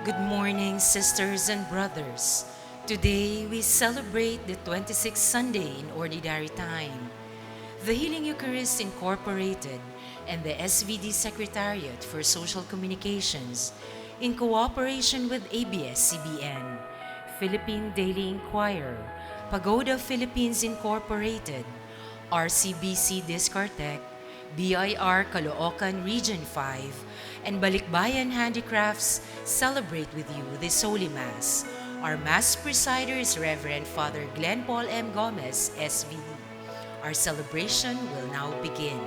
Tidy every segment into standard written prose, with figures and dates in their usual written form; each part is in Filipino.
Good morning, sisters and brothers. Today we celebrate the 26th Sunday in Ordinary Time. The Healing Eucharist Incorporated and the SVD Secretariat for Social Communications, in cooperation with ABS-CBN, Philippine Daily Inquirer, Pagoda Philippines Incorporated, RCBC Discartec, BIR Caloocan Region 5, and Balikbayan Handicrafts celebrate with you this Holy Mass. Our Mass presider is Reverend Father Glenn Paul M. Gomez, SVD. Our celebration will now begin.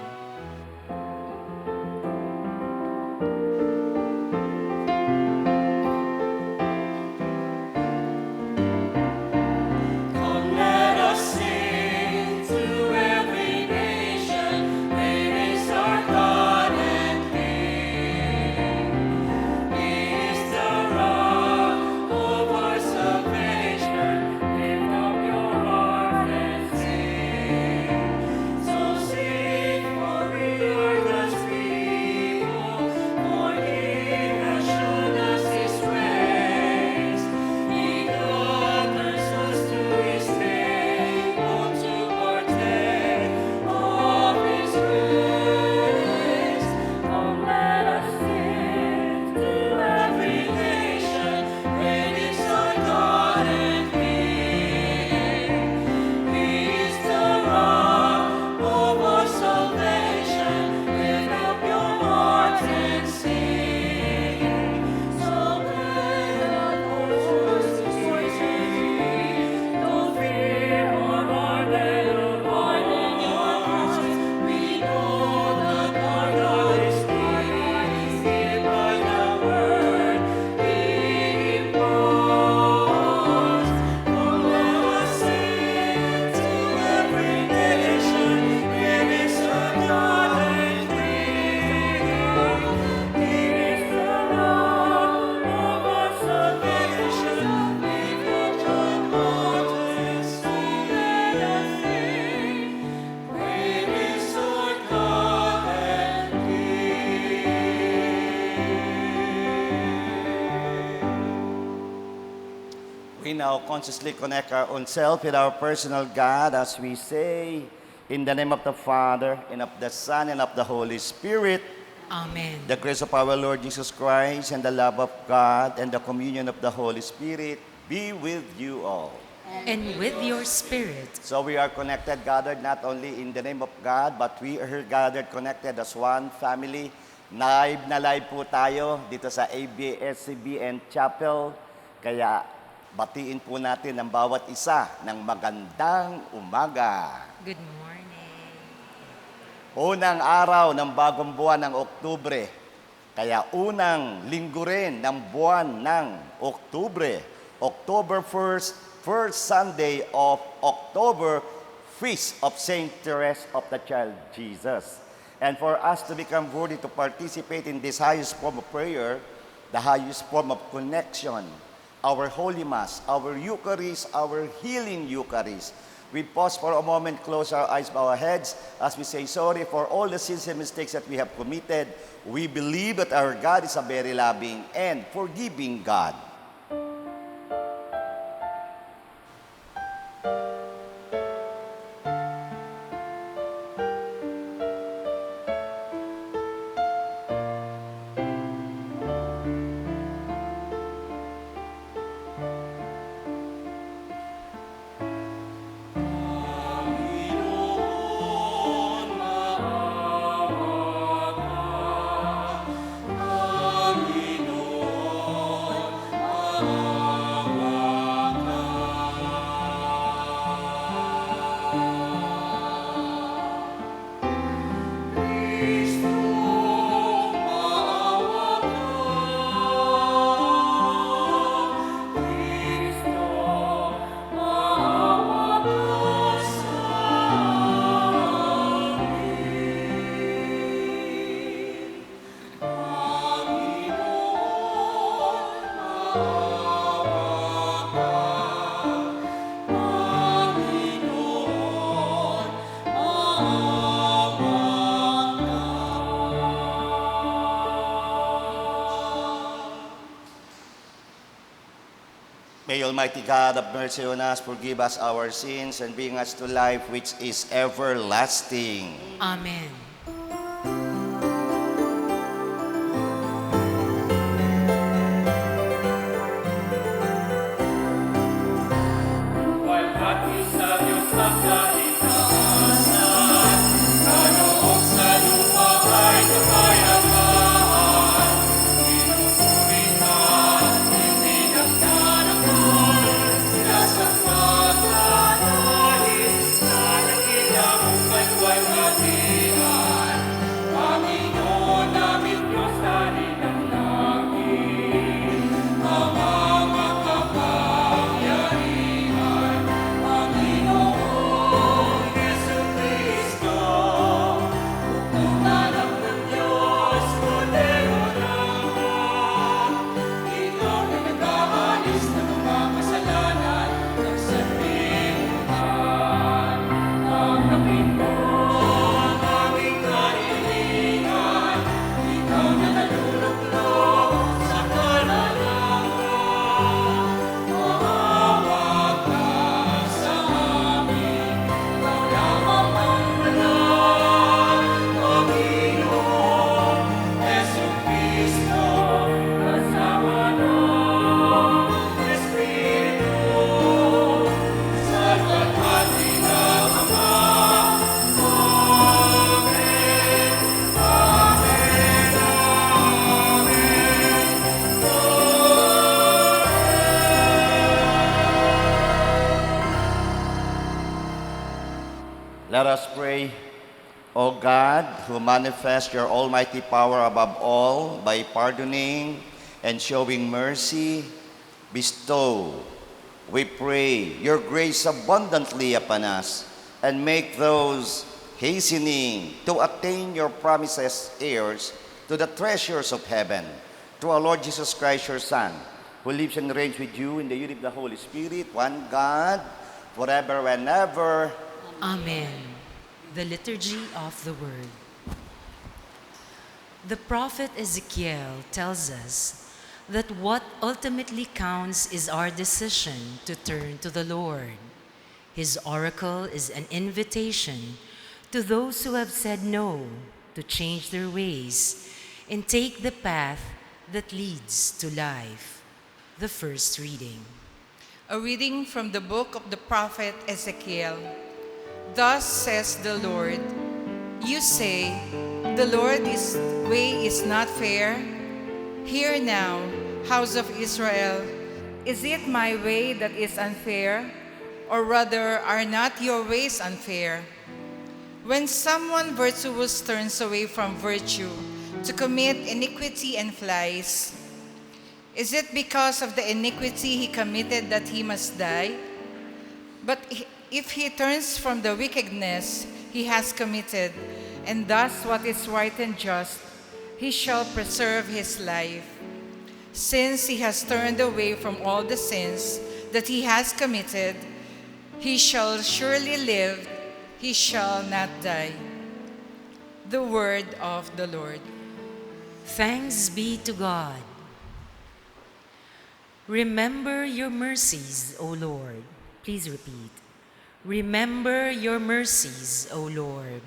We now consciously connect our own self with our personal God as we say, in the name of the Father, and of the Son, and of the Holy Spirit. Amen. The grace of our Lord Jesus Christ, and the love of God, and the communion of the Holy Spirit be with you all. And with your spirit. So we are connected, gathered not only in the name of God, but we are gathered, connected as one family. Live na live po tayo dito sa ABS-CBN Chapel. Kaya batiin po natin ang bawat isa ng magandang umaga. Good morning. Unang araw ng bagong buwan ng Oktubre. Kaya unang linggo rin ng buwan ng Oktubre. October 1st, first Sunday of October, Feast of Saint Therese of the Child Jesus. And for us to become worthy to participate in this highest form of prayer, the highest form of connection, our Holy Mass, our Eucharist, our healing Eucharist. We pause for a moment, close our eyes, bow our heads, as we say sorry for all the sins and mistakes that we have committed. We believe that our God is a very loving and forgiving God. May Almighty God have mercy on us, forgive us our sins, and bring us to life which is everlasting. Amen. Let us pray. O God, who manifest your almighty power above all by pardoning and showing mercy, bestow, we pray, your grace abundantly upon us, and make those hastening to attain your promises heirs to the treasures of heaven. Through our Lord Jesus Christ, your Son, who lives and reigns with you in the unity of the Holy Spirit, one God, forever and ever. Amen. The Liturgy of the Word. The prophet Ezekiel tells us that what ultimately counts is our decision to turn to the Lord. His oracle is an invitation to those who have said no to change their ways and take the path that leads to life. The first reading. A reading from the book of the prophet Ezekiel. Thus says the Lord, you say, the Lord's way is not fair. Hear now, house of Israel, is it my way that is unfair? Or rather, are not your ways unfair? When someone virtuous turns away from virtue to commit iniquity and flies, is it because of the iniquity he committed that he must die? But if he turns from the wickedness he has committed, and does what is right and just, he shall preserve his life. Since he has turned away from all the sins that he has committed, he shall surely live, he shall not die. The word of the Lord. Thanks be to God. Remember your mercies, O Lord. Please repeat. Remember your mercies, O Lord.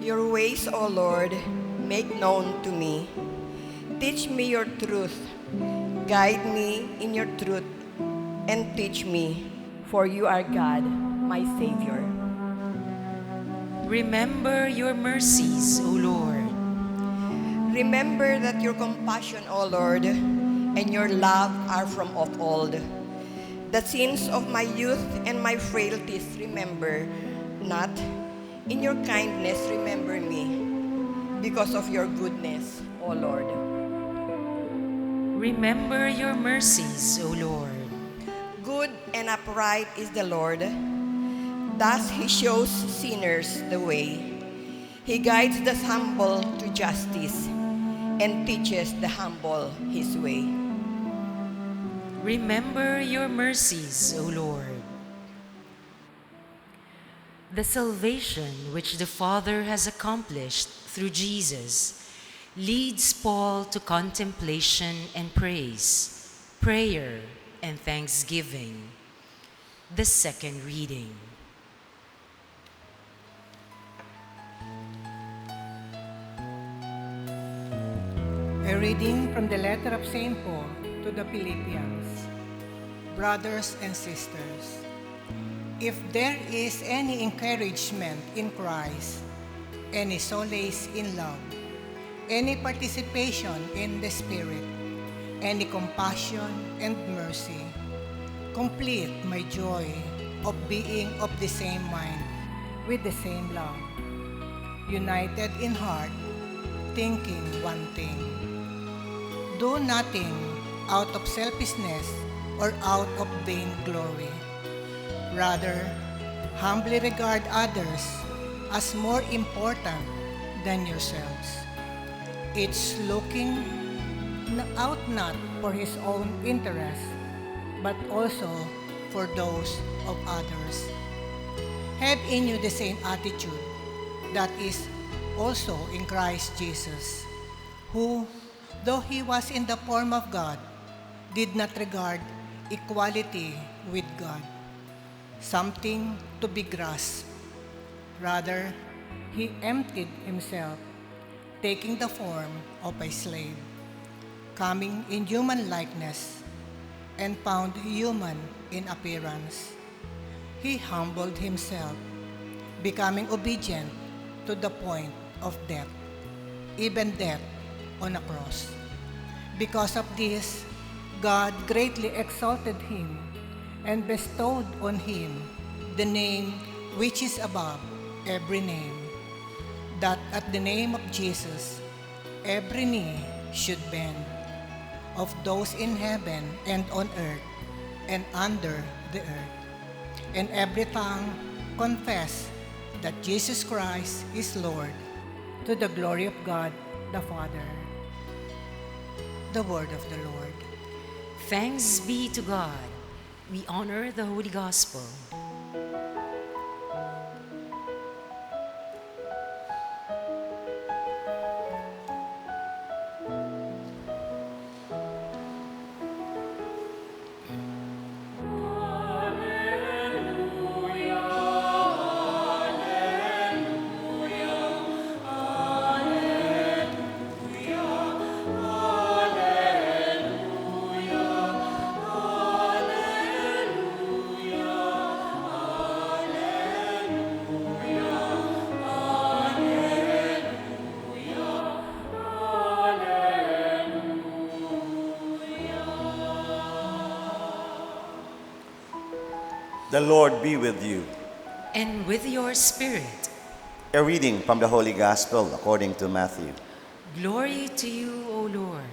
Your ways, O Lord, make known to me. Teach me your truth. Guide me in your truth and teach me, for you are God, my Savior. Remember your mercies, O Lord. Remember that your compassion, O Lord, and your love are from of old. The sins of my youth and my frailties remember not. In your kindness remember me, because of your goodness, O Lord. Remember your mercies, O Lord. Good and upright is the Lord. Thus he shows sinners the way. He guides the humble to justice and teaches the humble his way. Remember your mercies, O Lord. The salvation which the Father has accomplished through Jesus, leads Paul to contemplation and praise, prayer and thanksgiving. The second reading. A reading from the letter of St. Paul to the Philippians. Brothers and sisters, if there is any encouragement in Christ, any solace in love, any participation in the Spirit, any compassion and mercy, complete my joy of being of the same mind, with the same love, united in heart, thinking one thing. Do nothing out of selfishness or out of vain glory. Rather, humbly regard others as more important than yourselves. Each looking out not for his own interest, but also for those of others. Have in you the same attitude that is also in Christ Jesus, who, though he was in the form of God, did not regard equality with God something to be grasped. Rather, he emptied himself, taking the form of a slave, coming in human likeness, and found human in appearance. He humbled himself, becoming obedient to the point of death, even death on a cross. Because of this, God greatly exalted him and bestowed on him the name which is above every name, that at the name of Jesus every knee should bend, of those in heaven and on earth and under the earth, and every tongue confess that Jesus Christ is Lord, to the glory of God the Father. The word of the Lord. Thanks be to God. We honor the Holy Gospel. The Lord be with you. And with your spirit, A reading from the Holy Gospel according to Matthew. glory to you, O Lord.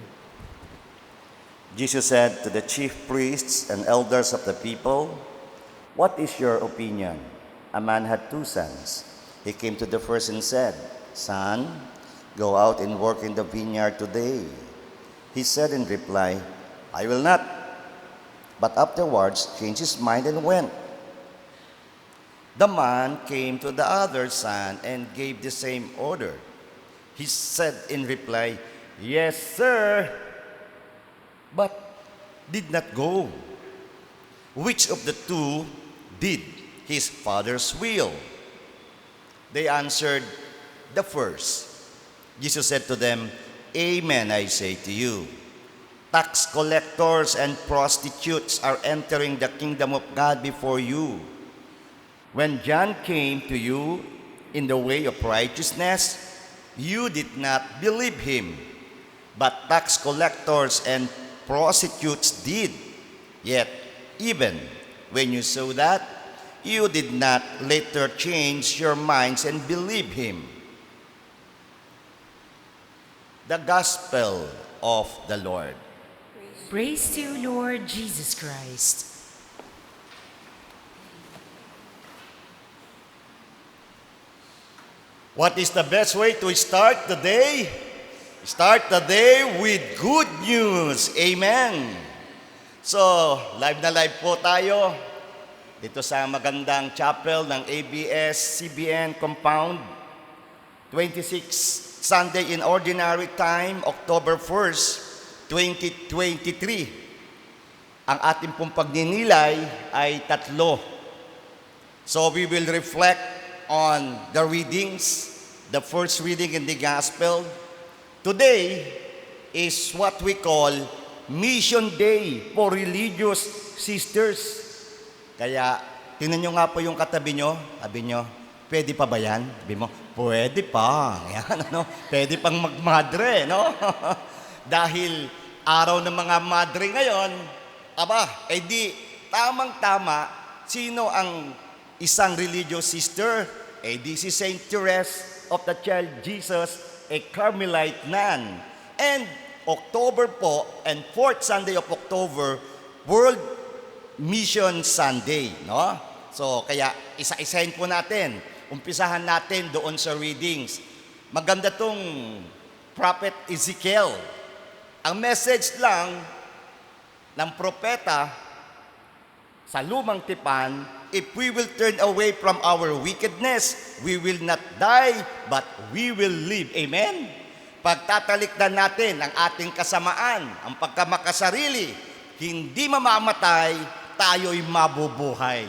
Jesus said to the chief priests and elders of the people, "What is your opinion? A man had 2 sons. He came to the first and said, 'Son, go out and work in the vineyard today.' He said in reply, 'I will not.' But afterwards changed his mind and went. The man came to the other son and gave the same order. He said in reply, 'Yes, sir,' but did not go. Which of the 2 did his father's will?" They answered, "The first." Jesus said to them, "Amen, I say to you. Tax collectors and prostitutes are entering the kingdom of God before you. When John came to you in the way of righteousness, you did not believe him, but tax collectors and prostitutes did. Yet, even when you saw that, you did not later change your minds and believe him." The Gospel of the Lord. Praise to you, Lord Jesus Christ. What is the best way to start the day? Start the day with good news. Amen. So, live na live po tayo dito sa magandang chapel ng ABS-CBN compound. 26 Sunday in Ordinary Time, October 1st, 2023. Ang ating pong pagninilay ay 3. So we will reflect on the readings, the first reading in the Gospel. Today is what we call Mission Day for religious sisters. Kaya, tingnan nyo nga po yung katabi nyo. Sabi nyo, pwede pa ba yan? Sabi mo, pwede pa. Yan, ano? Pwede pang magmadre, no? Dahil araw ng mga madre ngayon, di tamang-tama, sino ang isang religious sister? Di si Saint Therese of the Child Jesus, a Carmelite nun. And October po, and 4th Sunday of October, World Mission Sunday, no? So, kaya isa-isahin po natin. Umpisahan natin doon sa readings. Maganda tong Prophet Ezekiel. Ang message lang ng propeta sa lumang tipan, if we will turn away from our wickedness, we will not die, but we will live. Amen? Pagtatalikdan natin ang ating kasamaan, ang pagkamakasarili, hindi mamamatay, tayo'y mabubuhay.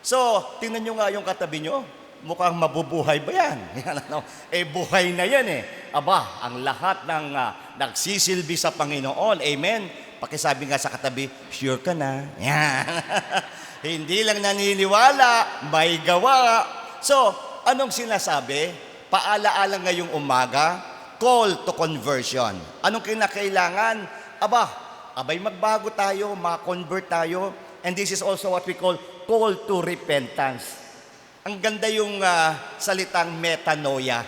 So, tingnan nyo nga yung katabi nyo, mukhang mabubuhay ba yan? Buhay na yan eh. Ang lahat ng nagsisilbi sa Panginoon, amen? Pakisabi nga sa katabi, sure ka na? Yan. Hindi lang naniniwala, may gawa. So, anong sinasabi? Paalaala ngayong umaga, call to conversion. Anong kinakailangan? Abay magbago tayo, ma-convert tayo. And this is also what we call to repentance. Ang ganda yung salitang metanoia.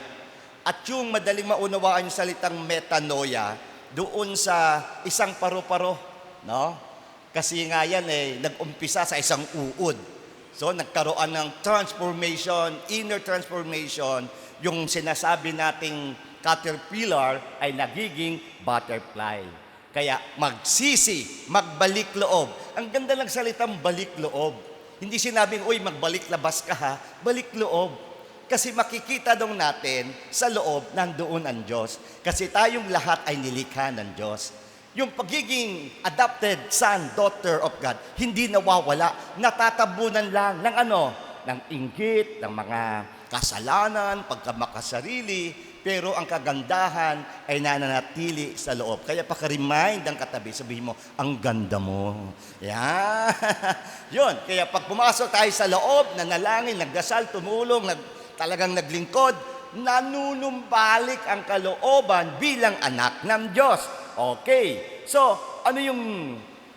At yung madaling maunawaan yung salitang metanoia, doon sa isang paru-paro, no? Kasi nga yan nag-umpisa sa isang uod. So nagkaroon ng transformation, inner transformation, yung sinasabi nating caterpillar ay nagiging butterfly. Kaya magsisi, magbalik loob. Ang ganda ng salitang balik loob. Hindi sinabing, uy, magbalik labas ka ha. Balik loob. Kasi makikita dong natin sa loob nandoon ang Diyos. Kasi tayong lahat ay nilikha ng Diyos. Yung pagiging adopted son, daughter of God, hindi nawawala. Natatabunan lang ng ng inggit, ng mga kasalanan, pagkamakasarili, pero ang kagandahan ay nananatili sa loob. Kaya paka-remind ang katabi, sabihin mo, ang ganda mo. Yan. Yun. Kaya pag pumasok tayo sa loob, nanalangin, nagdasal, tumulong, talagang naglingkod, nanunumbalik ang kalooban bilang anak ng Diyos. Okay. So, ano yung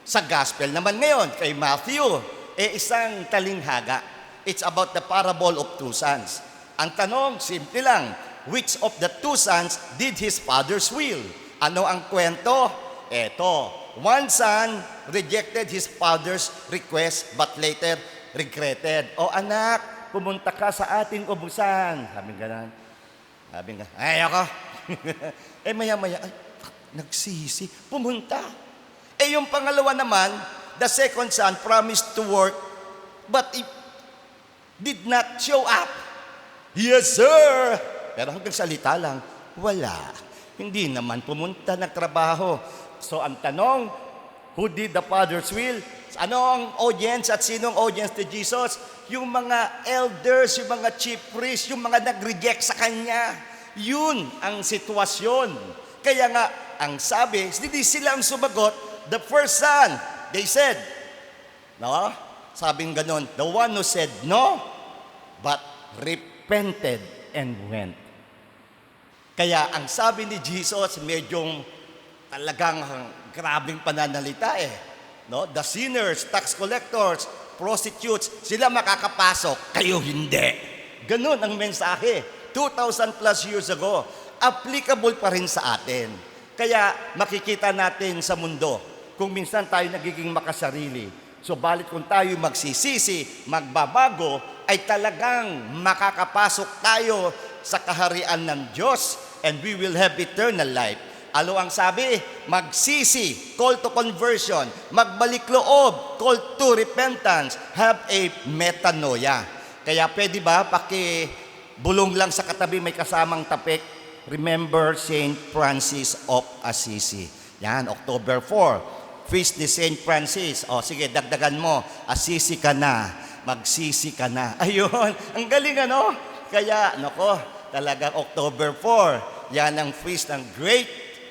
sa gospel naman ngayon kay Matthew? Isang talinghaga. It's about the parable of 2 sons. Ang tanong, simple lang, which of the 2 sons did his father's will? Ano ang kwento? Eto, one son rejected his father's request but later regretted. O anak, pumunta ka sa ating ubusan. Sabi nga, ay ako. Maya-maya, nagsisi, pumunta. Yung pangalawa naman, the second son promised to work but he did not show up. Yes, sir! Pero hanggang salita lang, wala. Hindi naman pumunta nagtrabaho. So ang tanong, who did the Father's will? Ano ang audience at sinong audience ni Jesus? Yung mga elders, yung mga chief priests, yung mga nag-reject sa Kanya. Yun ang sitwasyon. Kaya nga, ang sabi, hindi sila ang sumagot, the first son, they said, no? Sabing ganon, the one who said no, but repented and went. Kaya ang sabi ni Jesus, medyo talagang grabing pananalita no? The sinners, tax collectors, prostitutes, sila makakapasok, kayo hindi. Ganun ang mensahe. 2,000 plus years ago, applicable pa rin sa atin. Kaya makikita natin sa mundo, kung minsan tayo nagiging makasarili, subalit kung tayo magsisisi, magbabago, ay talagang makakapasok tayo sa kaharian ng Diyos and we will have eternal life. Ano ang sabi? Magsisi, call to conversion. Magbalik loob, call to repentance. Have a metanoia. Kaya pwede ba, bulong lang sa katabi may kasamang tapik, remember Saint Francis of Assisi. Yan, October 4. Feast ni Saint Francis. O sige, dagdagan mo. Assisi ka na. Magsisi ka na. Ayun, ang galing ano? Kaya, nako, talagang October 4. Yan ang feast ng great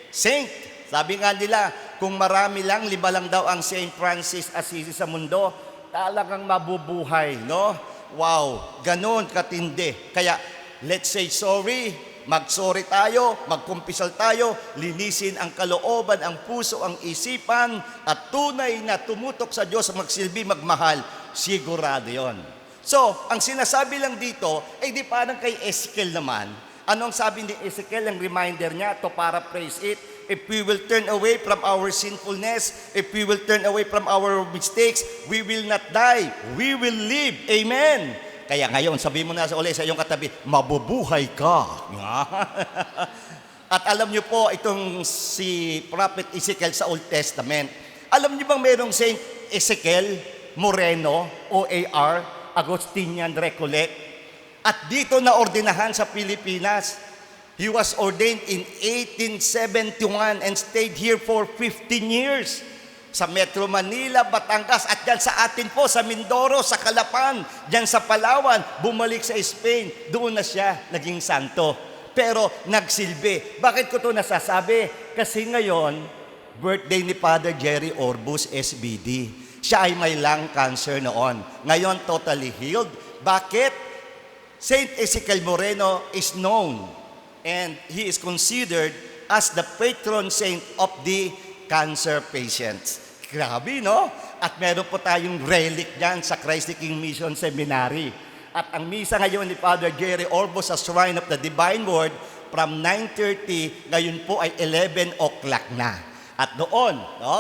saint. Sabi nga nila, kung marami lang, 5 lang daw ang Saint Francis Assisi sa mundo, talagang mabubuhay, no? Wow, ganun katindi. Kaya, let's say sorry, mag-sorry tayo, magkumpisal tayo, linisin ang kalooban, ang puso, ang isipan, at tunay na tumutok sa Diyos, magsilbi, magmahal, sigurado yon. So, ang sinasabi lang dito, ay di parang kay Ezekiel naman. Ano ang sabi ni Ezekiel, ang reminder niya, to paraphrase it, if we will turn away from our sinfulness, if we will turn away from our mistakes, we will not die, we will live. Amen. Kaya ngayon, sabihin mo na ulit sa iyong katabi, mabubuhay ka. At alam niyo po, itong si Prophet Ezekiel sa Old Testament, alam niyo bang mayroong Saint Ezekiel Moreno, OAR, Agustinian Recollect? At dito na ordinahan sa Pilipinas. He was ordained in 1871 and stayed here for 15 years. Sa Metro Manila, Batangas, at dyan sa atin po, sa Mindoro, sa Calapan, dyan sa Palawan, bumalik sa Spain, doon na siya naging santo. Pero nagsilbi. Bakit ko ito nasasabi? Kasi ngayon, birthday ni Father Jerry Orbus, SBD. Siya ay may lung cancer noon. Ngayon, totally healed. Bakit? Saint Ezekiel Moreno is known and he is considered as the patron saint of the cancer patients. Grabe, no? At meron po tayong relic dyan sa Christ the King Mission Seminary. At ang misa ngayon ni Father Jerry Orbos sa Shrine of the Divine Word from 9:30, ngayon po ay 11 o'clock na. At doon, no?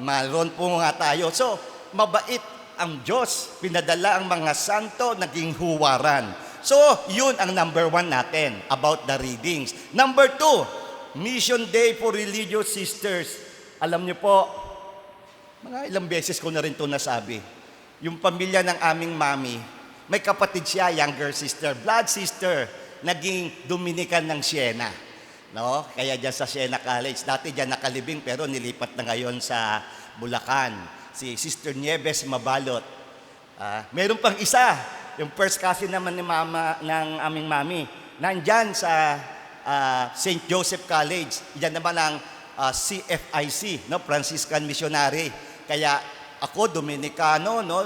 Maroon po nga tayo. So, mabait ang Diyos. Pinadala ang mga santo, naging huwaran. So, yun ang number 1 natin about the readings. Number 2, Mission Day for Religious Sisters. Alam niyo po, mga ilang beses ko na rin ito nasabi. Yung pamilya ng aming mami, may kapatid siya, younger sister, blood sister, naging Dominican ng Siena. No? Kaya dyan sa Siena College. Dati dyan nakalibing pero nilipat na ngayon sa Bulacan. Si Sister Nieves Mabalot. Meron pang isa. Yung first cousin naman ni mama, ng aming mami, nandyan sa St. Joseph College. Yan naman ang CFIC, no? Franciscan Missionary. Kaya ako, Dominicano, no?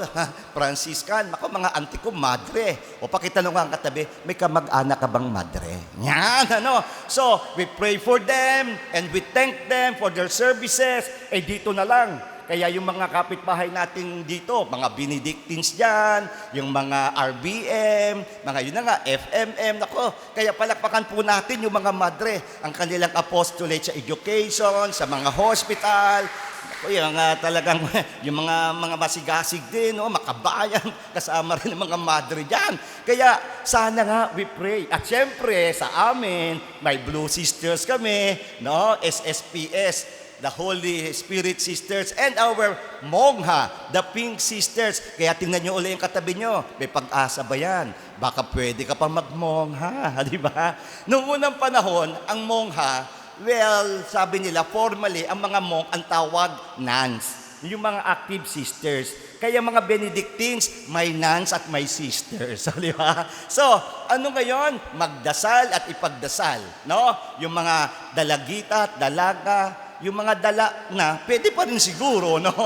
Franciscan. Ako, mga auntie ko, madre. O pakitanong ang katabi, may kamag-anak ka bang madre? Yan, ano? So, we pray for them and we thank them for their services. Dito na lang. Kaya yung mga kapitbahay natin dito, mga Benedictines dyan, yung mga RBM, mga yun na nga, FMM, nako. Kaya palakpakan po natin yung mga madre, ang kanilang apostolate sa education, sa mga hospital, nako, yung talagang, yung mga masigasig din, no, makabayan, kasama rin ang mga madre dyan. Kaya sana nga we pray. At syempre, sa amin, may Blue Sisters kami, no, SSPS, the Holy Spirit Sisters, and our Mongha, the Pink Sisters. Kaya tingnan nyo ulit yung katabi nyo. May pag-asa ba yan? Baka pwede ka pa mag-Mongha, di ba? Noong unang panahon, ang Mongha, well, sabi nila, formally, ang mga monk, ang tawag, nuns. Yung mga active sisters. Kaya mga Benedictines, may nuns at may sisters. Di ba? So, ano ngayon? Magdasal at ipagdasal. No? Yung mga dalagita at dalaga, yung mga dala na, pwede pa rin siguro, no?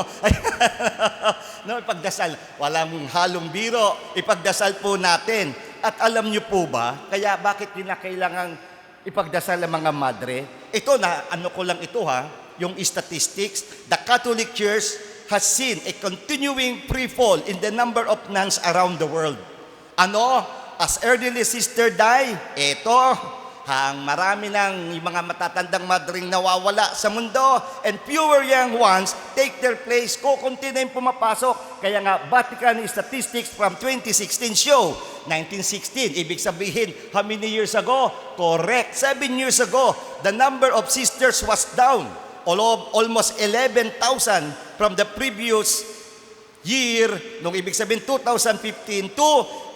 No, ipagdasal. Walang halong biro. Ipagdasal po natin. At alam niyo po ba, kaya bakit kailangan ipagdasal ang mga madre? Ito na, ano ko lang ito ha, yung statistics, the Catholic Church has seen a continuing free fall in the number of nuns around the world. Ano? As elderly sister die, ito, marami ng mga matatandang madring nawawala sa mundo and fewer young ones take their place. Kukunti na yung pumapasok. Kaya nga, Vatican statistics from 2016 show, 1916, ibig sabihin, how many years ago? Correct, 7 years ago, the number of sisters was down. Almost 11,000 from the previous year, nung ibig sabihin 2015 to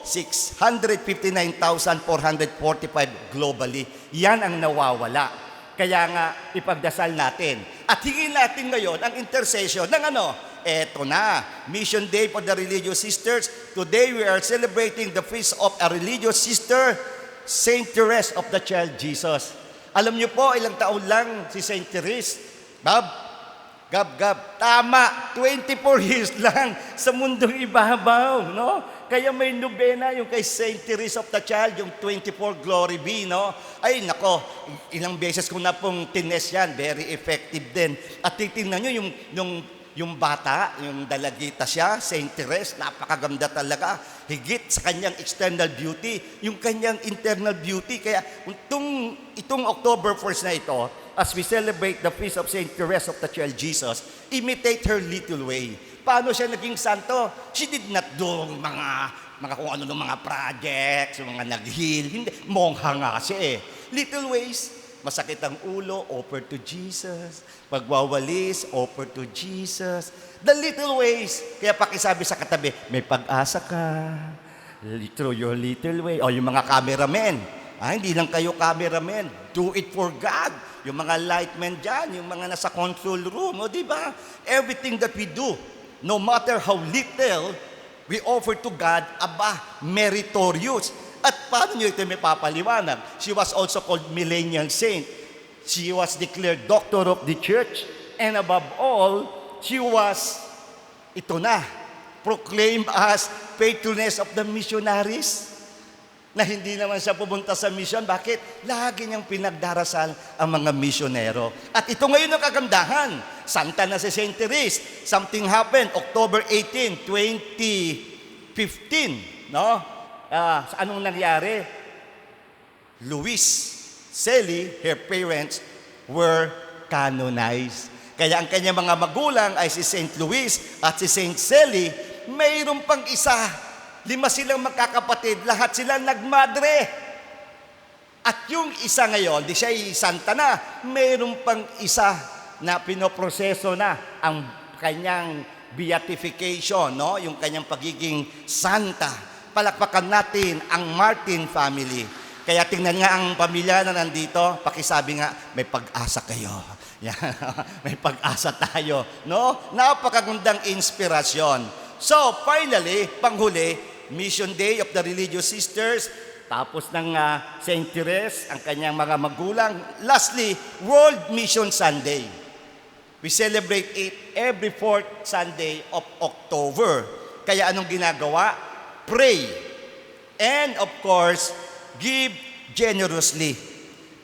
659,445 globally. Yan ang nawawala. Kaya nga, ipagdasal natin. At hingin natin ngayon ang intercession ng ano? Eto na, Mission Day for the Religious Sisters. Today we are celebrating the feast of a religious sister, Saint Therese of the Child Jesus. Alam niyo po, ilang taon lang si Saint Therese? Gab, tama, 24 years lang sa mundong ibabaw, no? Kaya may nobena yung kay Saint Therese of the Child, yung 24 Glory Be, no? Ay, nako, ilang beses ko na pong tines yan, very effective din. At titingnan nyo yung bata, yung dalagita siya, Saint Therese, napakaganda talaga. Higit sa kanyang external beauty, yung kanyang internal beauty. Kaya itong October 1st na ito, as we celebrate the feast of Saint Therese of the Child Jesus, imitate her little way. Paano siya naging santo? She did not do mga kung ano ng mga projects, mga nag-heal. Hindi, mongha nga siya eh. Little ways, masakit ang ulo, offer to Jesus. Pagwawalis, offer to Jesus. The little ways. Kaya pakisabi sa katabi, may pag-asa ka. Through your little way. O yung mga cameramen. Hindi lang kayo cameramen. Do it for God. Yung mga lightmen dyan, yung mga nasa control room. O diba? Everything that we do, no matter how little, we offer to God, meritorious. At paano nyo ito may papaliwanag? She was also called millennial saint. She was declared doctor of the church. And above all, she was, proclaimed as patroness of the missionaries. Na hindi naman siya pumunta sa mission. Bakit? Lagi niyang pinagdarasal ang mga misyonero. At ito ngayon ang kagandahan. Santa na si Saint Therese. Something happened October 18, 2015. No? Anong nangyari? Louis Celi, her parents, were canonized. Kaya ang kanyang mga magulang ay si Saint Louis at si Saint Celi, mayroon pang isa. 5 silang magkakapatid, lahat sila nagmadre. At yung isa ngayon, di siya santa na, mayroon pang isa na pinoproseso na ang kanyang beatification, no? Yung kanyang pagiging santa. Palakpakan natin ang Martin family. Kaya tingnan nga ang pamilya na nandito, pakisabi nga, may pag-asa kayo. Yan, may pag-asa tayo, no? Napakagandang inspirasyon. So, finally, panghuli, Mission Day of the Religious Sisters, tapos ng Saint Therese, ang kanyang mga magulang. Lastly, World Mission Sunday. We celebrate it every 4th Sunday of October. Kaya anong ginagawa? Pray. And of course, give generously.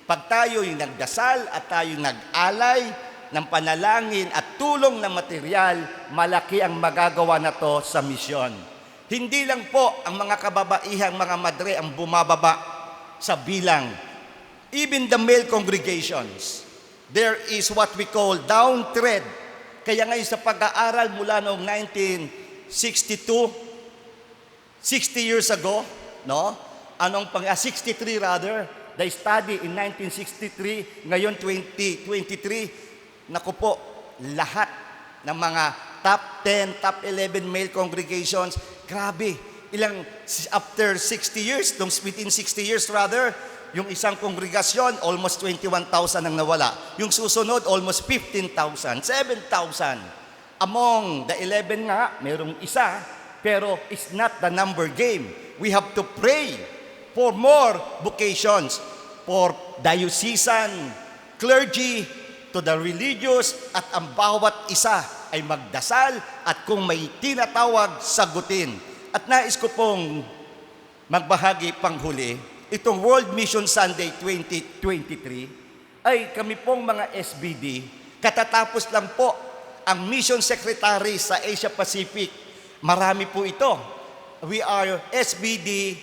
Pag tayo yung nagdasal at tayo nag-alay ng panalangin at tulong ng material, malaki ang magagawa na to sa misyon. Hindi lang po ang mga kababaihang mga madre ang bumababa sa bilang. Even the male congregations, there is what we call downtrend. Kaya ngayon sa pag-aaral mula noong 1962, 60 years ago, no? 63 rather, they study in 1963, ngayon 2023, naku po, lahat ng mga top 10, top 11 male congregations, grabe, after 60 years, within 60 years rather, yung isang kongregasyon, almost 21,000 ang nawala. Yung susunod, almost 15,000, 7,000. Among the 11 nga, mayroong isa, pero it's not the number game. We have to pray for more vocations, for diocesan, clergy, to the religious, at ang bawat isa ay magdasal at kung may tinatawag, sagutin. At nais ko pong magbahagi panghuli, itong World Mission Sunday 2023 ay kami pong mga SBD, katatapos lang po ang Mission Secretary sa Asia Pacific. Marami po ito. We are SBD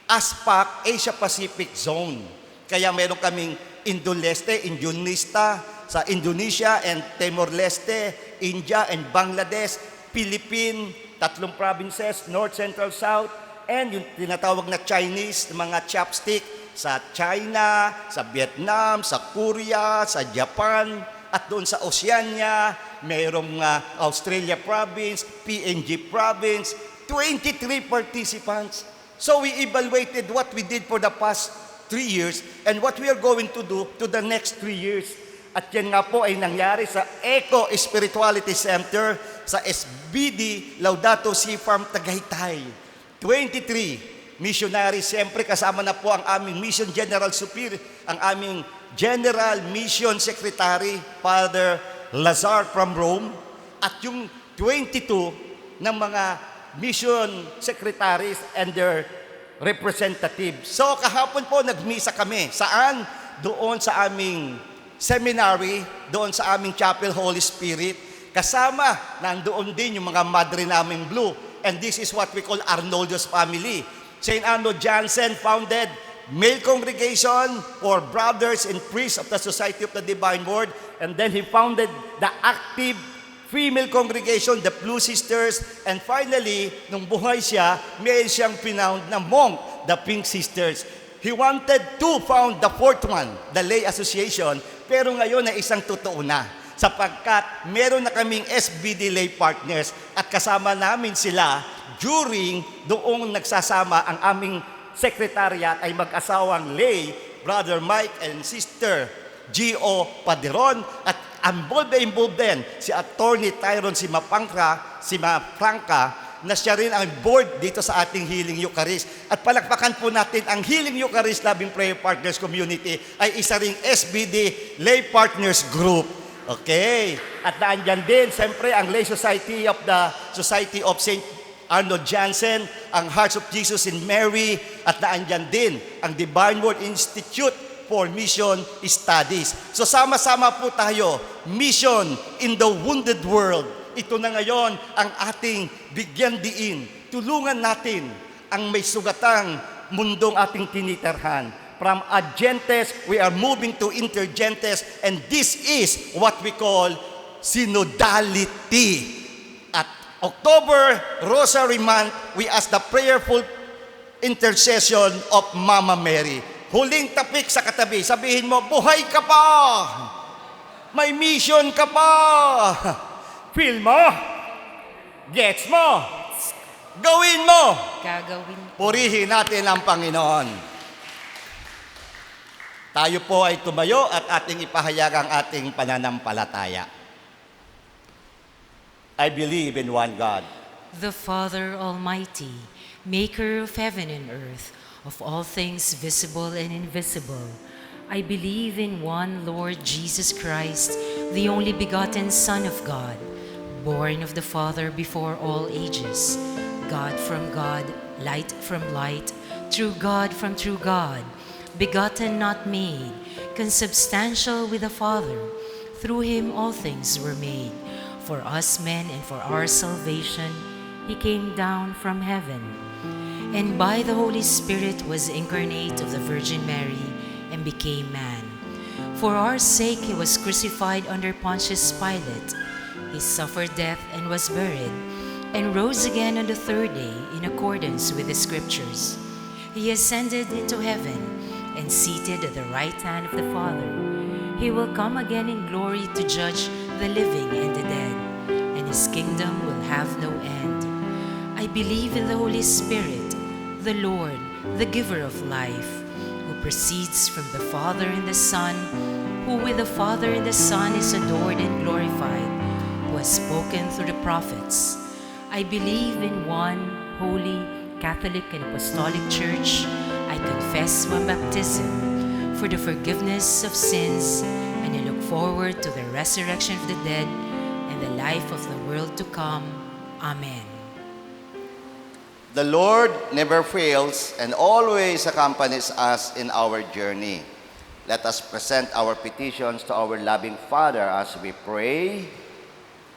ASPAC Asia Pacific Zone. Kaya meron kaming Indo-Leste, Indonista, sa Indonesia and Timor-Leste, India and Bangladesh, Philippines, 3 provinces, North, Central, South, and yung tinatawag na Chinese, mga chopstick sa China, sa Vietnam, sa Korea, sa Japan, at doon sa Oceania, mayroong Australia province, PNG province, 23 participants. So we evaluated what we did for the past 3 years and what we are going to do to the next 3 years. At yan nga po ay nangyari sa Eco Spirituality Center sa SBD Laudato Si Farm Tagaytay. 23 missionaries, siyempre kasama na po ang aming Mission General Superior, ang aming General Mission Secretary, Father Lazar from Rome, at yung 22 ng mga mission secretaries and their representatives. So kahapon po nagmisa kami. Saan? Doon sa aming seminary, doon sa aming Chapel Holy Spirit. Kasama, nandoon din yung mga madre naming blue. And this is what we call Arnoldo's family. St. Arnold Jansen founded male congregation for brothers and priests of the Society of the Divine Word. And then he founded the active female congregation, the Blue Sisters, and finally, nung buhay siya, may siyang pinound na monk, the Pink Sisters. He wanted to found the fourth one, the Lay Association, pero ngayon ay isang totoo na, sapagkat meron na kaming SBD Lay Partners at kasama namin sila during doong nagsasama ang aming secretariat ay mag-asawang Lay, Brother Mike and Sister G.O. Paderon, at involved din si Attorney Tyron Franca, na siya rin ang board dito sa ating Healing Eucharist. At palakpakan po natin ang Healing Eucharist Loving Prayer Partners Community ay isa ring SBD Lay Partners Group. Okay. At naandyan din, siyempre, ang Lay Society of the Society of St. Arnold Jansen, ang Hearts of Jesus in Mary, at naandyan din ang Divine Word Institute for Mission Studies. So sama-sama po tayo, mission in the wounded world. Ito na ngayon ang ating bigyan diin. Tulungan natin ang may sugatang mundong ating tinitirhan. From agentes, we are moving to intergentes, and this is what we call synodality. At October Rosary Month, we ask the prayerful intercession of Mama Mary. Huling tapik sa katabi, sabihin mo, buhay ka pa! May mission ka pa! Feel mo? Gets mo? Gawin mo! Gagawin. Purihin natin ang Panginoon. Tayo po ay tumayo at ating ipahayag ang ating pananampalataya. I believe in one God, The Father Almighty, maker of heaven and earth, of all things visible and invisible. I believe in one Lord Jesus Christ, the only begotten Son of God, born of the Father before all ages, God from God, light from light, true God from true God, begotten not made, consubstantial with the Father. Through him all things were made. For us men and for our salvation, he came down from heaven, and by the Holy Spirit was incarnate of the Virgin Mary and became man. For our sake he was crucified under Pontius Pilate. He suffered death and was buried, and rose again on the third day in accordance with the Scriptures. He ascended into heaven and seated at the right hand of the Father. He will come again in glory to judge the living and the dead, and his kingdom will have no end. I believe in the Holy Spirit, the Lord, the giver of life, who proceeds from the Father and the Son, who with the Father and the Son is adored and glorified, who has spoken through the prophets. I believe in one holy, Catholic and Apostolic Church. I confess one baptism for the forgiveness of sins, and I look forward to the resurrection of the dead and the life of the world to come. Amen. the Lord never fails and always accompanies us in our journey. Let us present our petitions to our loving Father as we pray.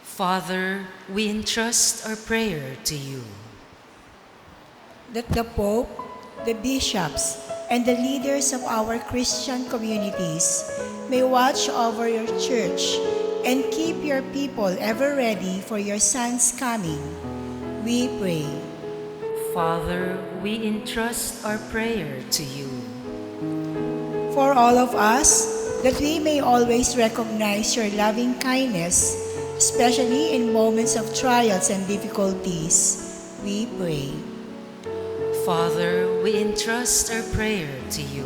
Father, we entrust our prayer to you. That the Pope, the bishops, and the leaders of our Christian communities may watch over your church and keep your people ever ready for your Son's coming. We pray. Father, we entrust our prayer to you. For all of us, that we may always recognize your loving kindness, especially in moments of trials and difficulties, we pray. Father, we entrust our prayer to you.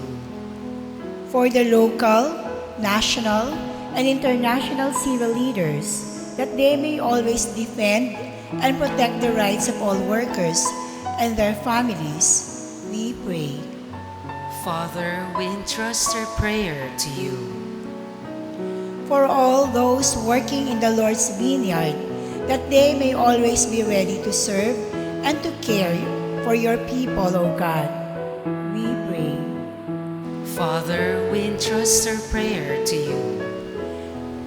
For the local, national, and international civil leaders, that they may always defend and protect the rights of all workers and their families, we pray. Father, we entrust our prayer to you. For all those working in the Lord's vineyard, that they may always be ready to serve and to care for your people, O God, we pray. Father, we entrust our prayer to you.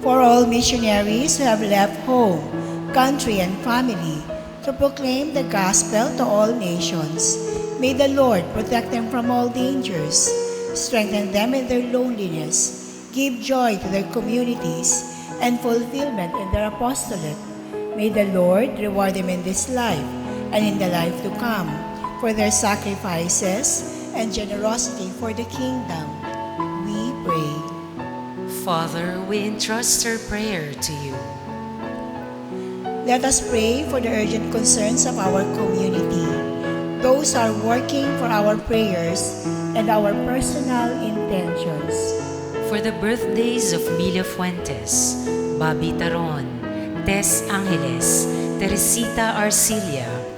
For all missionaries who have left home, country, and family to proclaim the gospel to all nations, may the Lord protect them from all dangers, strengthen them in their loneliness, give joy to their communities, and fulfillment in their apostolate. May the Lord reward them in this life and in the life to come for their sacrifices and generosity for the kingdom. We pray. Father, we entrust our prayer to you. Let us pray for the urgent concerns of our community. Those are working for our prayers and our personal intentions. For the birthdays of Mila Fuentes, Bobby Taron, Tess Angeles, Teresita Arcilia,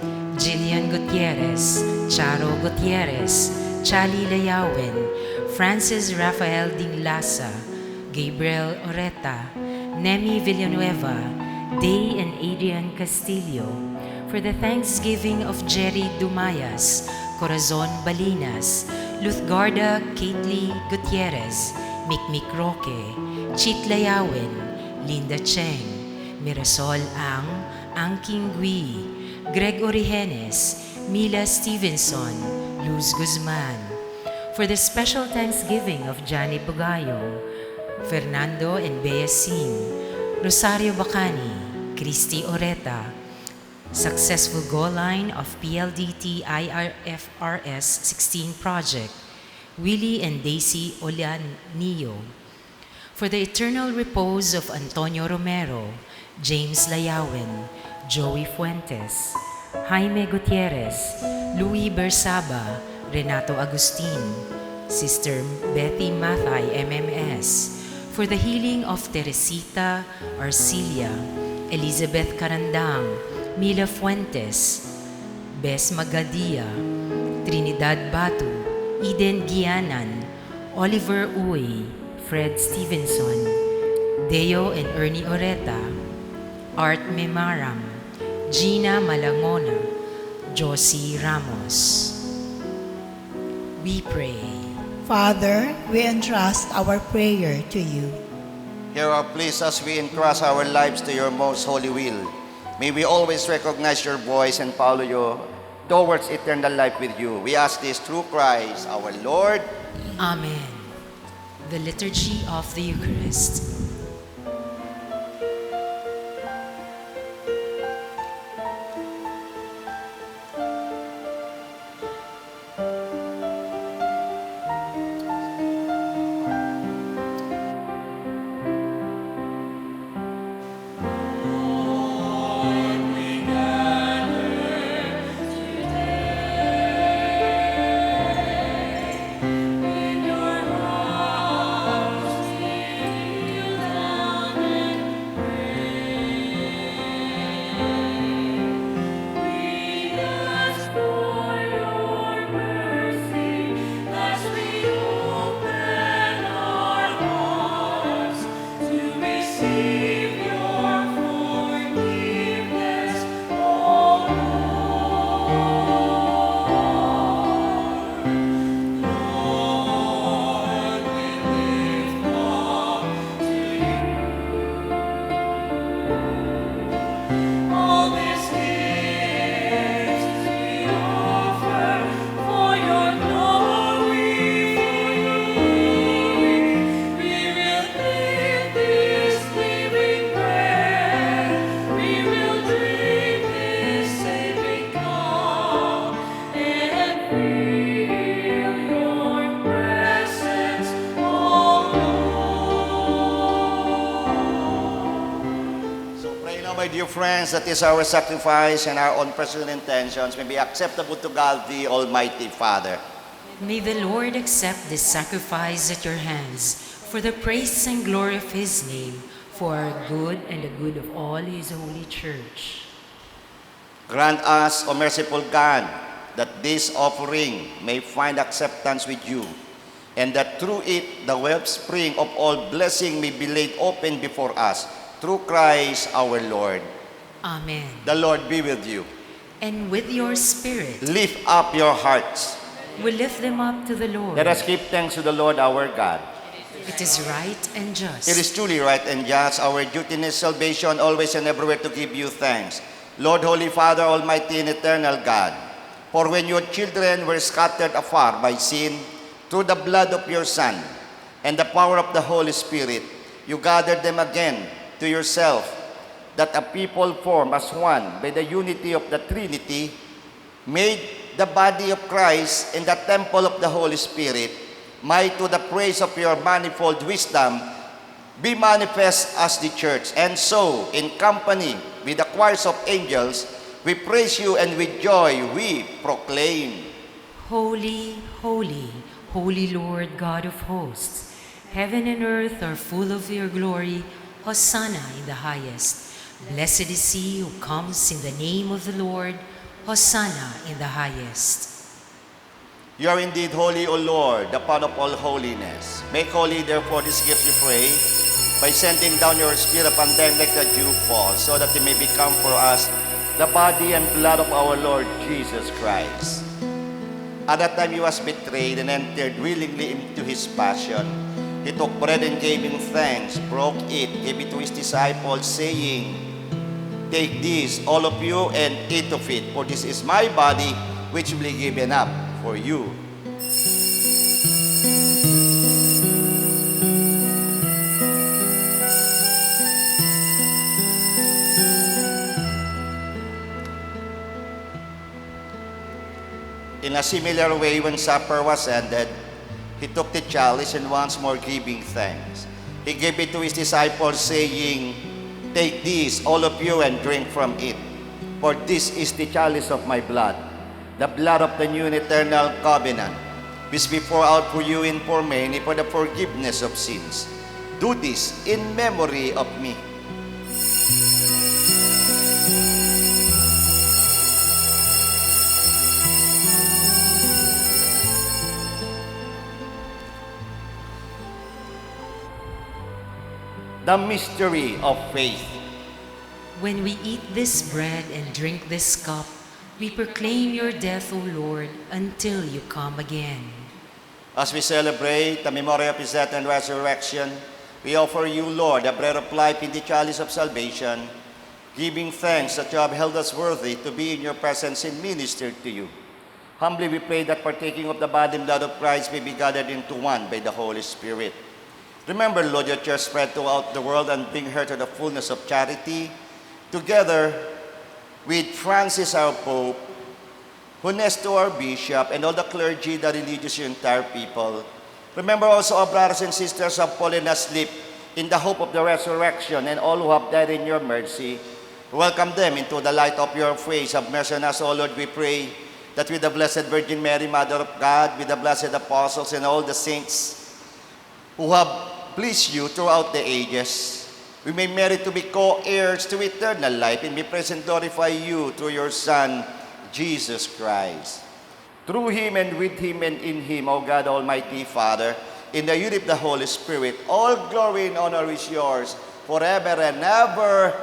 Jillian Gutierrez, Charo Gutierrez, Chali Layawin, Francis Rafael Dinglasa, Gabriel Oreta, Nemi Villanueva, Day and Adrian Castillo, for the Thanksgiving of Jerry Dumayas, Corazon Balinas, Luzgarda Kately Gutierrez, Mikmik Roque, Chit Layawin, Linda Cheng, Mirasol Angking Gui, Greg Origenes, Mila Stevenson, Luz Guzman. For the special Thanksgiving of Johnny Bugayo, Fernando and Bea Sim, Rosario Bacani, Christy Oreta, successful goal line of PLDT IRFRS 16 project, Willie and Daisy Olanio. For the eternal repose of Antonio Romero, James Layawin, Joey Fuentes, Jaime Gutierrez, Louis Bersaba, Renato Agustin, Sister Betty Mathay, MMS. For the healing of Teresita Arcilia, Elizabeth Carandang, Mila Fuentes, Bes Magadia, Trinidad Batu, Eden Gianan, Oliver Uy, Fred Stevenson, Deo and Ernie Oreta, Art Memaram, Gina Malangona, Josie Ramos. We pray. Father, we entrust our prayer to you. Hear our pleas as we entrust our lives to your most holy will. May we always recognize your voice and follow you towards eternal life with you. We ask this through Christ, our Lord. Amen. The Liturgy of the Eucharist. friends, that is our sacrifice and our own personal intentions may be acceptable to God, the Almighty Father. May the Lord accept this sacrifice at your hands for the praise and glory of his name, for our good and the good of all his holy church. Grant us, O merciful God, that this offering may find acceptance with you, and that through it the wellspring of all blessing may be laid open before us, through Christ our Lord. Amen. The Lord be with you. And with your spirit, Lift up your hearts. we lift them up to the Lord. Let us give thanks to the Lord our God. It is right and just. It is truly right and just, our duty in salvation, always and everywhere to give you thanks. Lord, Holy Father, Almighty and Eternal God, for when your children were scattered afar by sin, through the blood of your Son and the power of the Holy Spirit, you gathered them again to yourself, that a people formed as one by the unity of the Trinity, made the body of Christ in the temple of the Holy Spirit, might to the praise of your manifold wisdom be manifest as the church. And so, in company with the choirs of angels, we praise you, and with joy we proclaim. Holy, holy, holy Lord God of hosts, heaven and earth are full of your glory. Hosanna in the highest. Blessed is he who comes in the name of the Lord. Hosanna in the highest. You are indeed holy, O Lord, the fount of all holiness. Make holy, therefore, this gift, we pray, by sending down your Spirit upon them like the dew fall, so that they may become for us the body and blood of our Lord Jesus Christ. At that time he was betrayed and entered willingly into his passion. He took bread and gave him thanks, broke it, gave it to his disciples, saying, "Take this, all of you, and eat of it, for this is my body, which will be given up for you." In a similar way, when supper was ended, he took the chalice and once more giving thanks, he gave it to his disciples, saying, "Take this, all of you, and drink from it. For this is the chalice of my blood, the blood of the new and eternal covenant, which be poured out for you and for many for the forgiveness of sins. Do this in memory of me." The mystery of faith. When we eat this bread and drink this cup, we proclaim your death, O Lord, until you come again. As we celebrate the memory of his death and resurrection, we offer you, Lord, the bread of life in the chalice of salvation, giving thanks that you have held us worthy to be in your presence and minister to you. Humbly we pray that partaking of the body and blood of Christ may be gathered into one by the Holy Spirit. Remember, Lord, your church spread throughout the world and bring her to the fullness of charity, together with Francis, our Pope, Honesto, our Bishop, and all the clergy, the religious, your entire people. Remember also our brothers and sisters who have fallen asleep in the hope of the resurrection, and all who have died in your mercy. Welcome them into the light of your face. Have mercy on us, O Lord, we pray, that with the Blessed Virgin Mary, Mother of God, with the blessed apostles and all the saints who have pleased you throughout the ages, we may merit to be co-heirs to eternal life and be praise and glorify you through your Son, Jesus Christ. Through him and with him and in him, O God, Almighty Father, in the unity of the Holy Spirit, all glory and honor is yours forever and ever.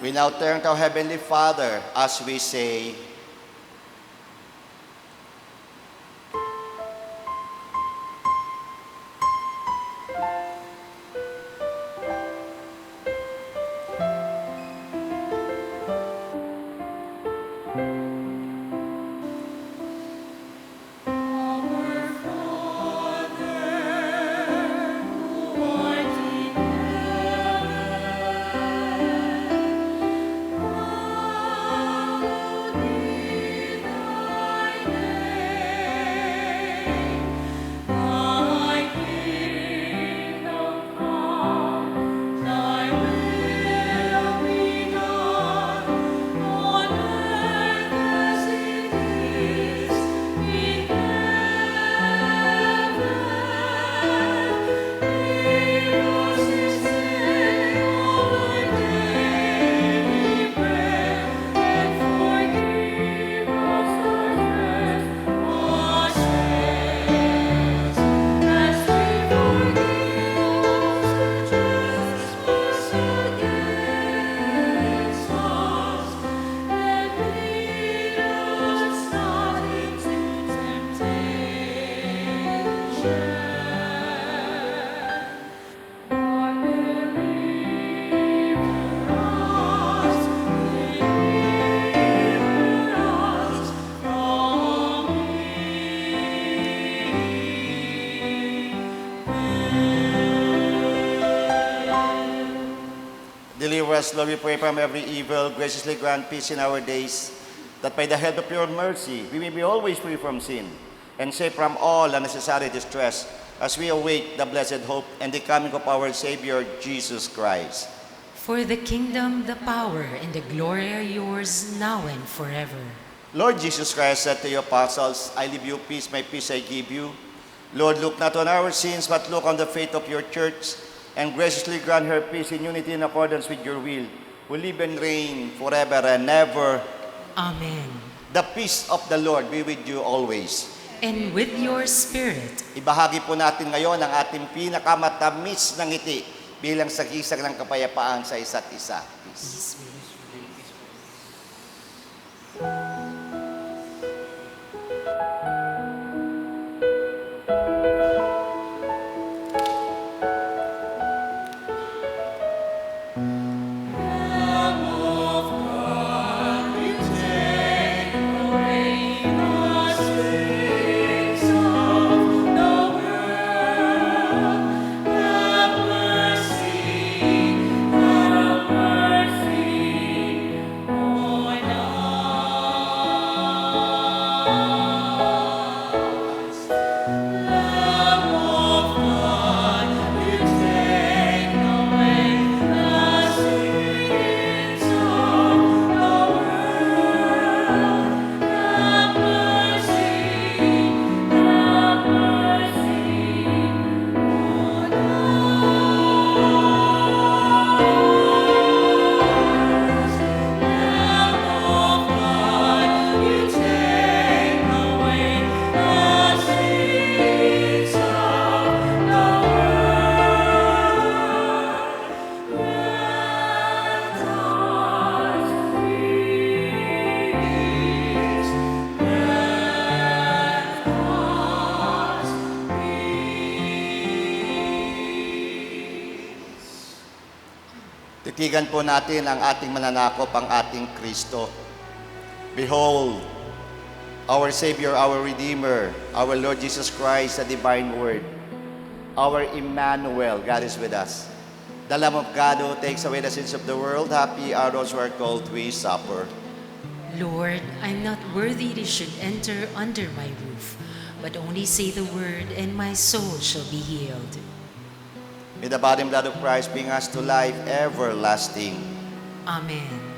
We now turn to our Heavenly Father as we say, Deliver us, Lord, we pray, from every evil. Graciously grant peace in our days, that by the help of your mercy, we may be always free from sin, and safe from all unnecessary distress, as we await the blessed hope and the coming of our Savior, Jesus Christ. For the kingdom, the power, and the glory are yours, now and forever. Lord Jesus Christ said to your apostles, I leave you peace, my peace I give you. Lord, look not on our sins, but look on the faith of your church, and graciously grant her peace in unity in accordance with your will, who live and reign forever and ever. Amen. The peace of the Lord be with you always. And with your spirit, Ibahagi po natin ngayon ang ating pinakamatamis na ngiti bilang sagisag ng kapayapaan sa isa't isa. peace be. Titigan po natin ang ating mananakop, ang ating Kristo. Behold, our Savior, our Redeemer, our Lord Jesus Christ, the divine Word, our Emmanuel, God is with us. The Lamb of God who takes away the sins of the world, happy are those who are called to His supper. Lord, I'm not worthy they should enter under my roof, but only say the word, and my soul shall be healed. May the body and blood of Christ bring us to life everlasting. Amen.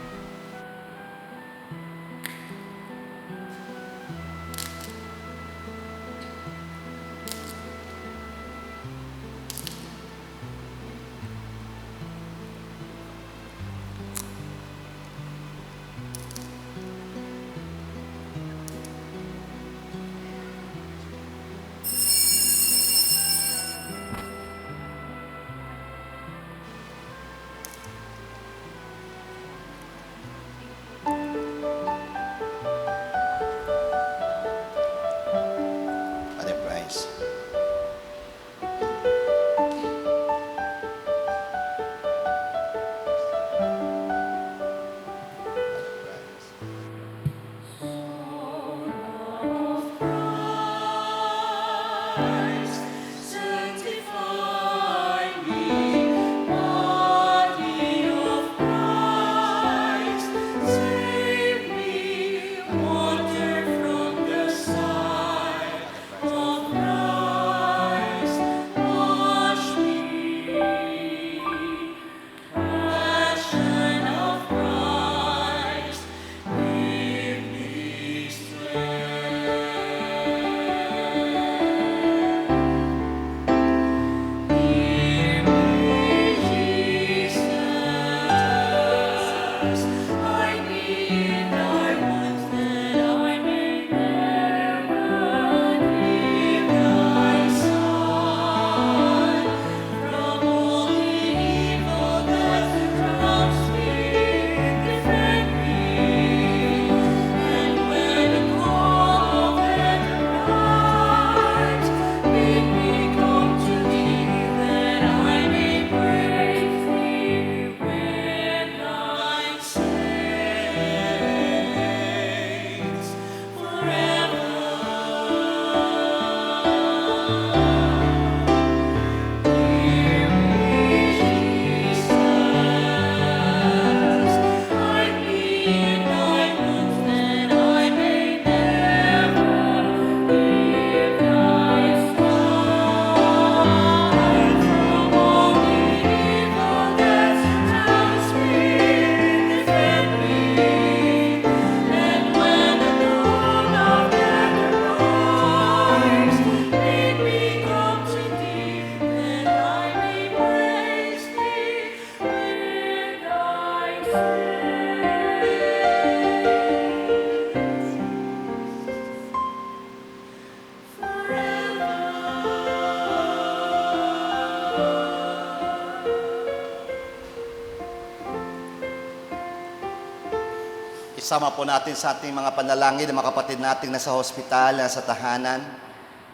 Isama po natin sa ating mga panalangin ng mga kapatid nating nasa hospital, nasa tahanan,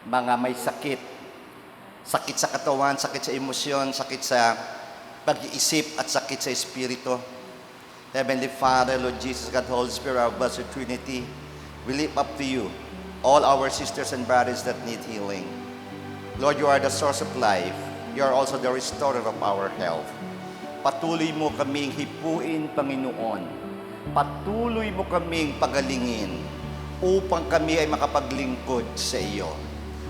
mga may sakit. Sakit sa katawan, sakit sa emosyon, sakit sa pag-iisip at sakit sa espiritu. Heavenly Father, Lord Jesus, God, Holy Spirit, our Blessed Trinity, we lift up to you all our sisters and brothers that need healing. Lord, you are the source of life. You are also the restorer of our health. Patuloy mo kaming hipuin, Panginoon. Patuloy mo kaming pagalingin upang kami ay makapaglingkod sa iyo.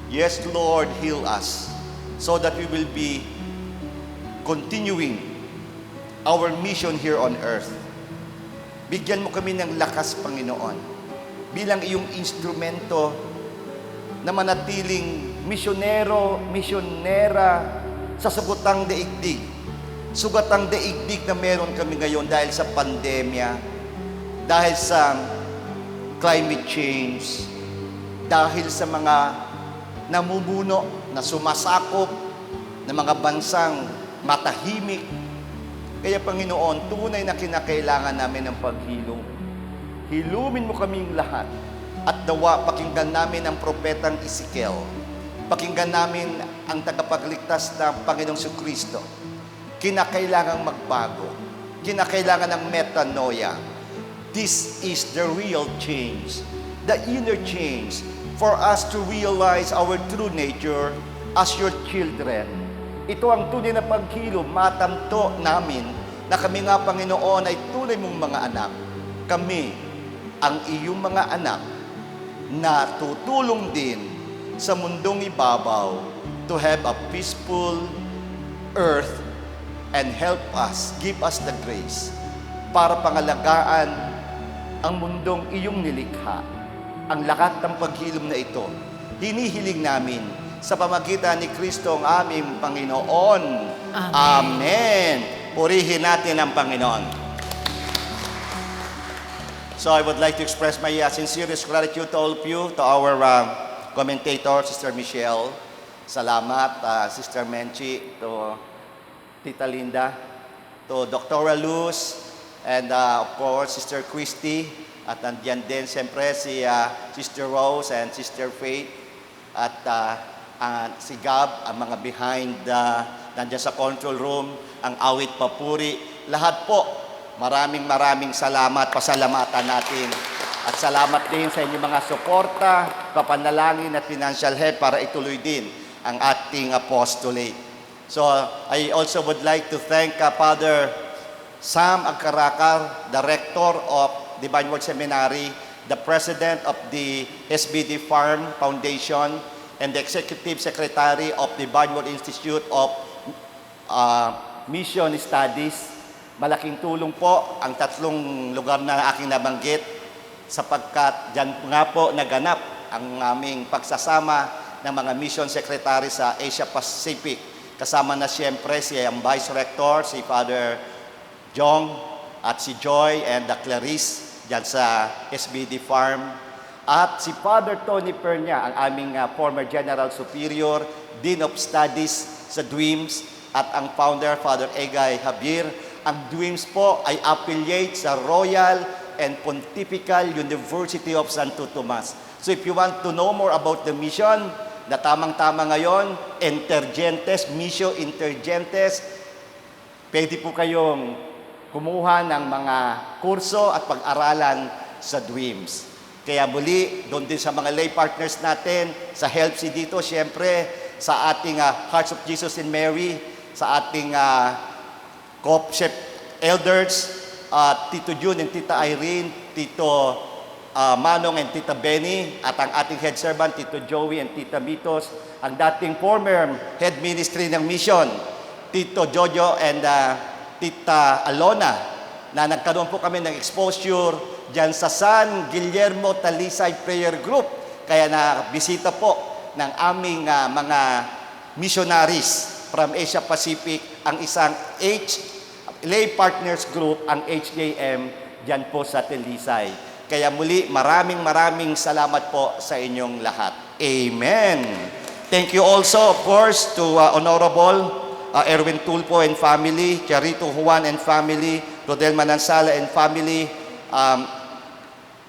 Yes, Lord, heal us so that we will be continuing our mission here on earth. Bigyan mo kami ng lakas, Panginoon, bilang iyong instrumento na manatiling misyonero, misyonera sa sugatang daigdig. Sugatang daigdig na meron kami ngayon dahil sa pandemya, dahil sa climate change, dahil sa mga namumuno na sumasakop ng mga bansang matahimik. Kaya Panginoon, tunay na kinakailangan namin ng paghilom. Hilumin mo kaming lahat at dawa pakinggan namin ang propetang Ezekiel. Pakinggan namin ang tagapagligtas ng Panginoong Kristo. Kinakailangang magbago. Kinakailangan ng metanoia. This is the real change, the inner change for us to realize our true nature as your children. Ito ang tunay na paghilom, matanto namin na kami nga, Panginoon, ay tunay mong mga anak. Kami, ang iyong mga anak, na tutulong din sa mundong ibabaw to have a peaceful earth and help us, give us the grace para pangalagaan ang mundong iyong nilikha. Ang lahat ng paghilom na ito, hinihiling namin sa pamagitan ni Kristo ang aming Panginoon. Amen. Amen. Purihin natin ang Panginoon. So I would like to express my sincerest gratitude to all of you, to our commentator, Sister Michelle. Salamat, Sister Menchi, to Tita Linda, to Dr. Luz, and of course, Sister Christy. At nandiyan din, siyempre, si Sister Rose and Sister Faith. At si Gab, ang mga behind, nandiyan sa control room, ang awit papuri. Lahat po, maraming salamat, pasalamatan natin. At salamat din sa inyong mga suporta, papanalangin at financial help para ituloy din ang ating apostolate. So, I also would like to thank Father Sam Agcarakar, the Rector of Divine Word Seminary, the President of the SBD Farm Foundation, and the Executive Secretary of the Divine Word Institute of Mission Studies. Malaking tulong po ang tatlong lugar na aking nabanggit sapagkat dyan nga po naganap ang aming pagsasama ng mga mission secretary sa Asia Pacific. Kasama na siyempre si ang Vice Rector, si Father Jong at si Joy and Clarice dyan sa SBD Farm. At si Father Tony Pernia, ang aming former General Superior, Dean of Studies sa DWIMS, at ang founder, Father Egay Javier. Ang DWIMS po ay affiliate sa Royal and Pontifical University of Santo Tomas. So if you want to know more about the mission, na tamang-tama ngayon, Intergentes, Mission Intergentes, pwede po kayong kumuha ng mga kurso at pag-aralan sa DWIMS. Kaya muli, doon din sa mga lay partners natin, sa HELPC dito, siyempre, sa ating Hearts of Jesus and Mary, sa ating co-chef elders, Tito June and Tita Irene, Tito Manong and Tita Benny, at ang ating head servant, Tito Joey and Tita Mitos, ang dating former head ministry ng mission, Tito Jojo and Tita Alona, na nagkaroon po kami ng exposure dyan sa San Guillermo Talisay Prayer Group. Kaya na bisita po ng aming mga missionaries from Asia Pacific, ang isang lay partners group, ang HJM, dyan po sa Talisay. Kaya muli, maraming salamat po sa inyong lahat. Amen. Thank you also, of course, to Honorable Erwin Tulpo and family, Charito Juan and family, Rodel Manansala and family,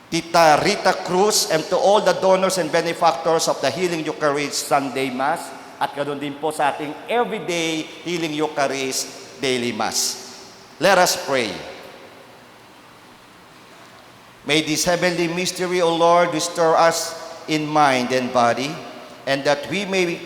Tita Rita Cruz, and to all the donors and benefactors of the Healing Eucharist Sunday Mass, at ganoon din po sa ating everyday Healing Eucharist Daily Mass. Let us pray. May this heavenly mystery, O Lord, restore us in mind and body, and that we may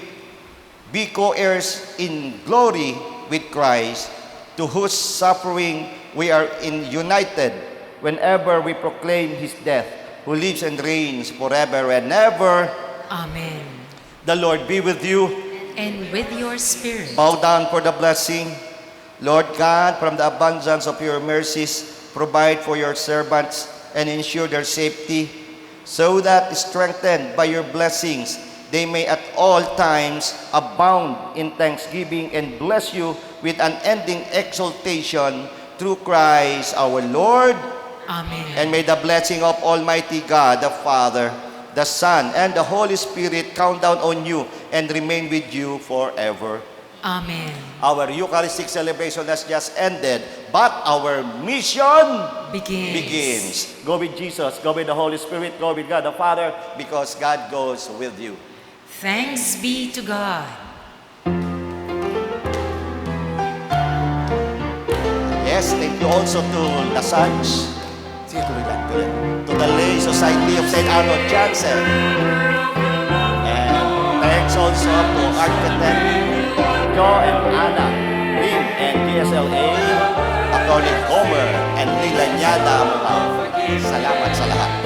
be co-heirs in glory with Christ, to whose suffering we are united whenever we proclaim His death, who lives and reigns forever and ever. Amen. The Lord be with you. And with your spirit. Bow down for the blessing. Lord God, from the abundance of your mercies, provide for your servants and ensure their safety, so that, strengthened by your blessings, they may at all times abound in thanksgiving and bless you with unending exaltation through Christ our Lord. Amen. And may the blessing of Almighty God, the Father, the Son, and the Holy Spirit count down on you and remain with you forever. Amen. Our Eucharistic celebration has just ended, but our mission begins. Go with Jesus, go with the Holy Spirit, go with God the Father, because God goes with you. Thanks be to God. Yes, thank you also to Lasage, to the Lay Society of St. Arnold Jansen, and thanks also to Architect Joe and Anna, Rim and GSLA, Attorney Homer and Lila Nyada. Salamat sa lahat.